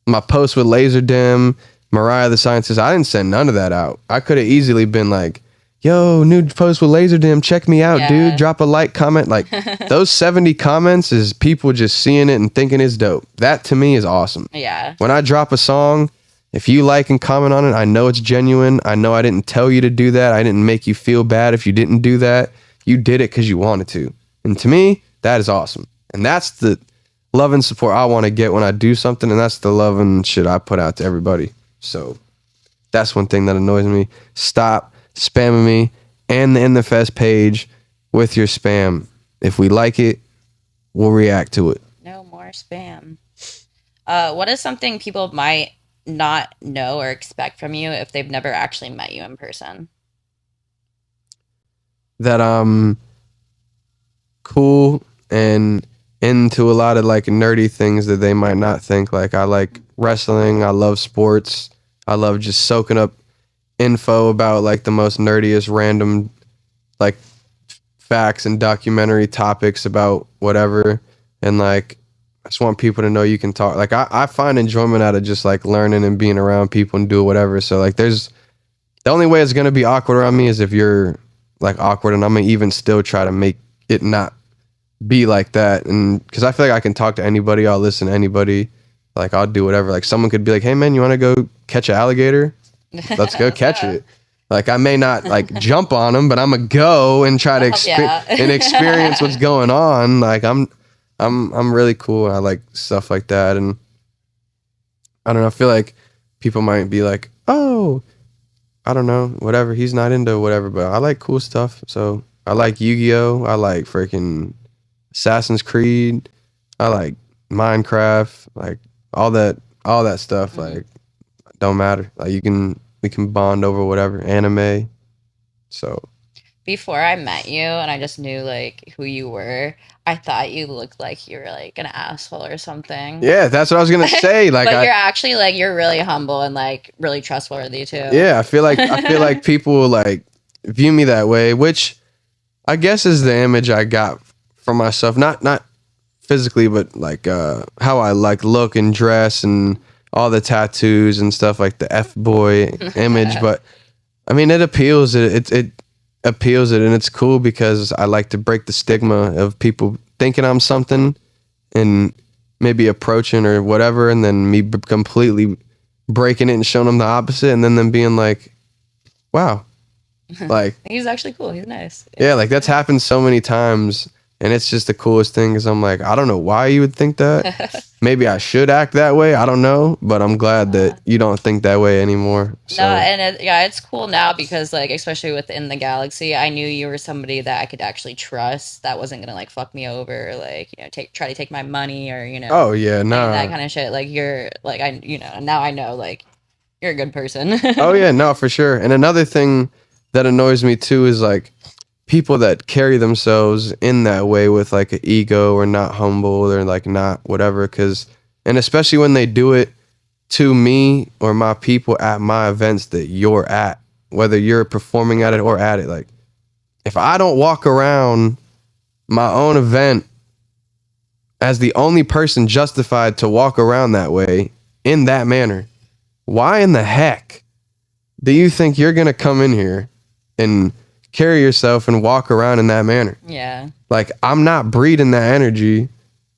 my post with laser dim, Mariah the Scientist. I didn't send none of that out. I could have easily been like, yo, new post with Laserdisc, check me out, dude. Drop a like, comment. Like those 70 comments is people just seeing it and thinking it's dope. That to me is awesome. Yeah. When I drop a song, if you like and comment on it, I know it's genuine. I know I didn't tell you to do that. I didn't make you feel bad if you didn't do that. You did it because you wanted to. And to me, that is awesome. And that's the love and support I want to get when I do something. And that's the love and shit I put out to everybody. So that's one thing that annoys me. Stop spamming me and the In the Fest page with your spam. If we like it, we'll react to it. No more spam. What is something people might not know or expect from you if they've never actually met you in person? That I'm cool and into a lot of like nerdy things that they might not think. Like I like wrestling, I love sports, I love just soaking up info about like the most nerdiest random like facts and documentary topics about whatever. And like I just want people to know you can talk. Like I find enjoyment out of just like learning and being around people and do whatever. So like the only way it's gonna be awkward around me is if you're like awkward, and I'm gonna even still try to make it not be like that. And because I feel like I can talk to anybody, I'll listen to anybody, like I'll do whatever. Like someone could be like, hey man, you want to go catch an alligator? Let's go catch it. Like I may not like jump on them, but I'm gonna go and try to experience what's going on. Like I'm really cool. I like stuff like that. And I don't know, I feel like people might be like, oh, I don't know, whatever, he's not into whatever, but I like cool stuff. So I like Yu-Gi-Oh! I like freaking Assassin's Creed. I like Minecraft, like all that stuff. Like don't matter. Like we can bond over whatever, anime. So before I met you and I just knew like who you were, I thought you looked like you were like an asshole or something. Yeah, that's what I was gonna say. Like, but you're actually like you're really humble and like really trustworthy too. Yeah, I feel like people like view me that way, which I guess is the image I got for myself. Not physically, but like how I like look and dress and all the tattoos and stuff, like the F boy image. But I mean, it appeals. It appeals it, and it's cool because I like to break the stigma of people thinking I'm something and maybe approaching or whatever, and then me completely breaking it and showing them the opposite, and then them being like, wow, like he's actually cool, he's nice. Yeah, like that's happened so many times, and it's just the coolest thing because I'm like, I don't know why you would think that. Maybe I should act that way, I don't know, but I'm glad that you don't think that way anymore. So. No, and it's cool now because like especially within the galaxy, I knew you were somebody that I could actually trust, that wasn't gonna like fuck me over, or like, you know, try to take my money, or, you know, oh yeah, no, that kind of shit. Like you're like, I, you know, now I know like you're a good person. Oh yeah, no, for sure. And another thing that annoys me too is like people that carry themselves in that way with like an ego or not humble or like not whatever, and especially when they do it to me or my people at my events that you're at, whether you're performing at it or at it. Like if I don't walk around my own event as the only person justified to walk around that way in that manner, why in the heck do you think you're gonna come in here and carry yourself and walk around in that manner? Yeah. Like, I'm not breeding that energy.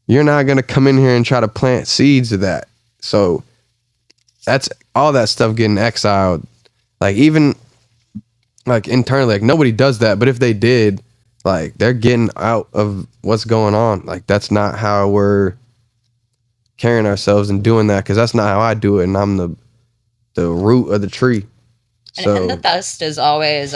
You're not going to come in here and try to plant seeds of that. So that's all that stuff getting exiled. Like, even like internally, like nobody does that. But if they did, like they're getting out of what's going on. Like, that's not how we're carrying ourselves and doing that, because that's not how I do it. And I'm the root of the tree. So, and the dust is always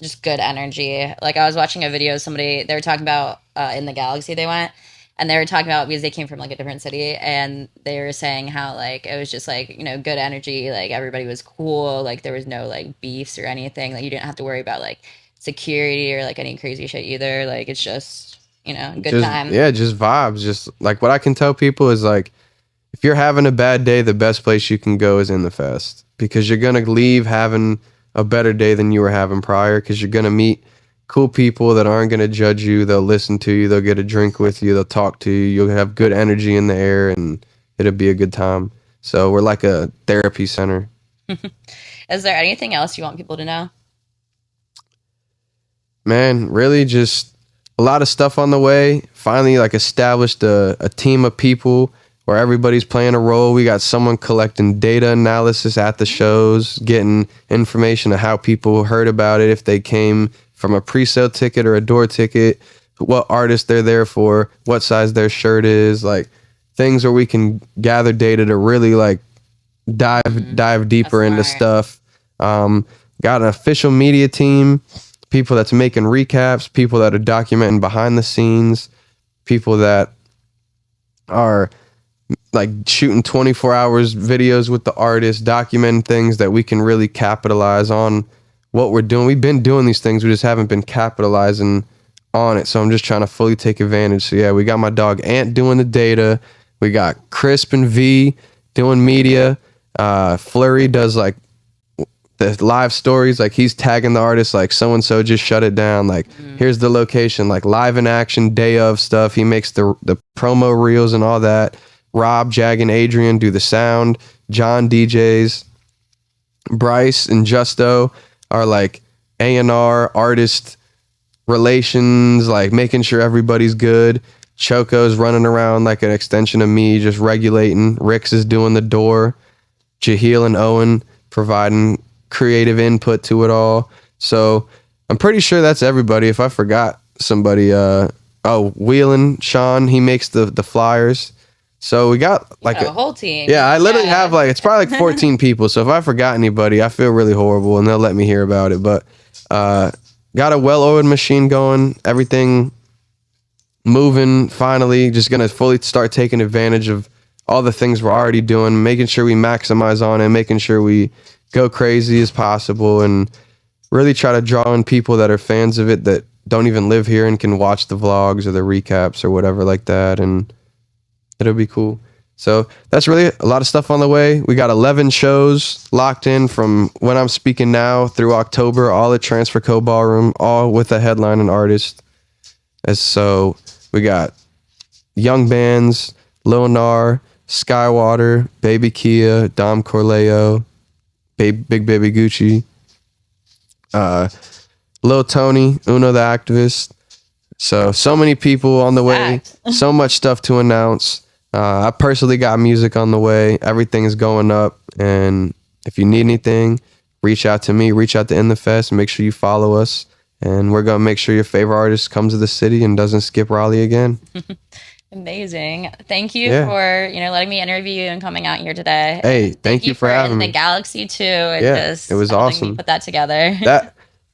just good energy. Like I was watching a video, they were talking about in the galaxy they went, and they were talking about, because they came from like a different city, and they were saying how like it was just like, you know, good energy, like everybody was cool, like there was no like beefs or anything, like you didn't have to worry about like security or like any crazy shit either. Like it's just, you know, good time. Yeah, just vibes. Just like what I can tell people is like, if you're having a bad day, the best place you can go is in the fest, because you're going to leave having a better day than you were having prior, because you're going to meet cool people that aren't going to judge you. They'll listen to you. They'll get a drink with you. They'll talk to you. You'll have good energy in the air, and it'll be a good time. So we're like a therapy center. Is there anything else you want people to know? Man, really just a lot of stuff on the way. Finally, like established a team of people where everybody's playing a role. We got someone collecting data analysis at the shows, getting information of how people heard about it, if they came from a pre-sale ticket or a door ticket, what artist they're there for, what size their shirt is, like things where we can gather data to really like dive deeper into stuff. Got an official media team, people that's making recaps, people that are documenting behind the scenes, people that are like shooting 24 hours videos with the artist, documenting things that we can really capitalize on what we're doing. We've been doing these things, we just haven't been capitalizing on it. So I'm just trying to fully take advantage. So yeah, we got my dog Ant doing the data. We got Crisp and V doing media. Flurry does like the live stories, like he's tagging the artist, like so-and-so just shut it down, like here's the location, like live in action, day of stuff. He makes the promo reels and all that. Rob, Jag, and Adrian do the sound. John DJs. Bryce and Justo are like A&R, artist relations, like making sure everybody's good. Choco's running around like an extension of me, just regulating. Rix is doing the door. Jaheel and Owen providing creative input to it all. So I'm pretty sure that's everybody. If I forgot somebody, Wheelan, Sean, he makes the flyers. So we got like a whole team. Yeah, I literally have like, it's probably like 14 people. So if I forgot anybody, I feel really horrible and they'll let me hear about it. But got a well-oiled machine going, everything moving finally, just going to fully start taking advantage of all the things we're already doing, making sure we maximize on it, making sure we go crazy as possible, and really try to draw in people that are fans of it that don't even live here and can watch the vlogs or the recaps or whatever like that, and it'll be cool. So that's really a lot of stuff on the way. We got 11 shows locked in from when I'm speaking now through October, all at Transfer Co Ballroom, all with a headline and artist. As so we got young bands, Lil Nar, Skywater, Baby Kia, Dom Corleo, Big Baby Gucci, Lil Tony, Uno the Activist. So many people on the way, so much stuff to announce. I personally got music on the way. Everything is going up. And if you need anything, reach out to me, reach out to In The Fest, make sure you follow us. And we're going to make sure your favorite artist comes to the city and doesn't skip Raleigh again. Amazing. Thank you for, letting me interview you and coming out here today. Hey, thank you for having me. The Galaxy too. It was awesome. Put that together.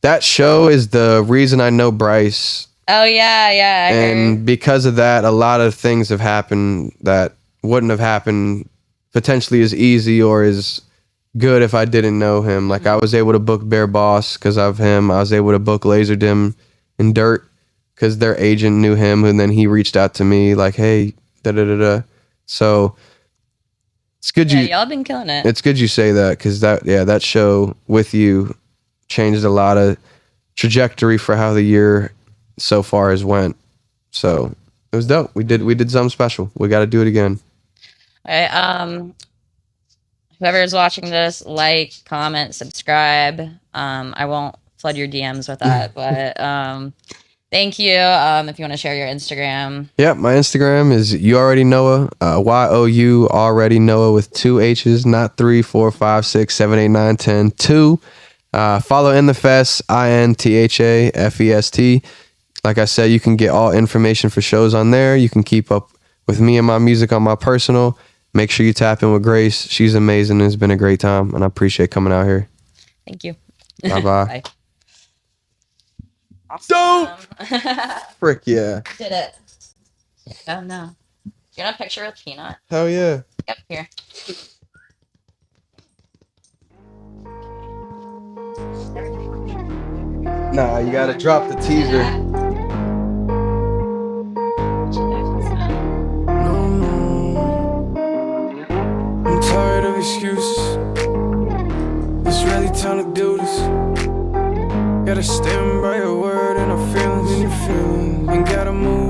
That show is the reason I know Bryce. Oh yeah. I heard. Because of that, a lot of things have happened that wouldn't have happened potentially as easy or as good if I didn't know him. Like I was able to book Bear Boss because of him. I was able to book Laserdym and Dirt because their agent knew him, and then he reached out to me like, hey, da-da-da-da. So it's good y'all been killing it. It's good you say that, because that show with you changed a lot of trajectory for how the year so far has went. So it was dope. We did something special. We got to do it again. All right. Whoever is watching this, like, comment, subscribe. I won't flood your DMs with that, but thank you. If you want to share your Instagram. Yeah, my Instagram is You Already Noahh, YOU Already Noahh with 2 H's, not 3, 4, 5, 6, 7, 8, 9, 10, 2. Follow In The Fest, INTHAFEST. Like I said, you can get all information for shows on there. You can keep up with me and my music on my personal. Make sure you tap in with Grace. She's amazing. It's been a great time, and I appreciate coming out here. Thank you. Bye-bye. Bye. Awesome. Frick yeah. Did it. Oh no. You want a picture with Peanut? Hell yeah. Yep, here. Nah, you gotta drop the teaser. I'm tired of excuses. It's really time to do this. Gotta stand by your word and our feelings. And gotta move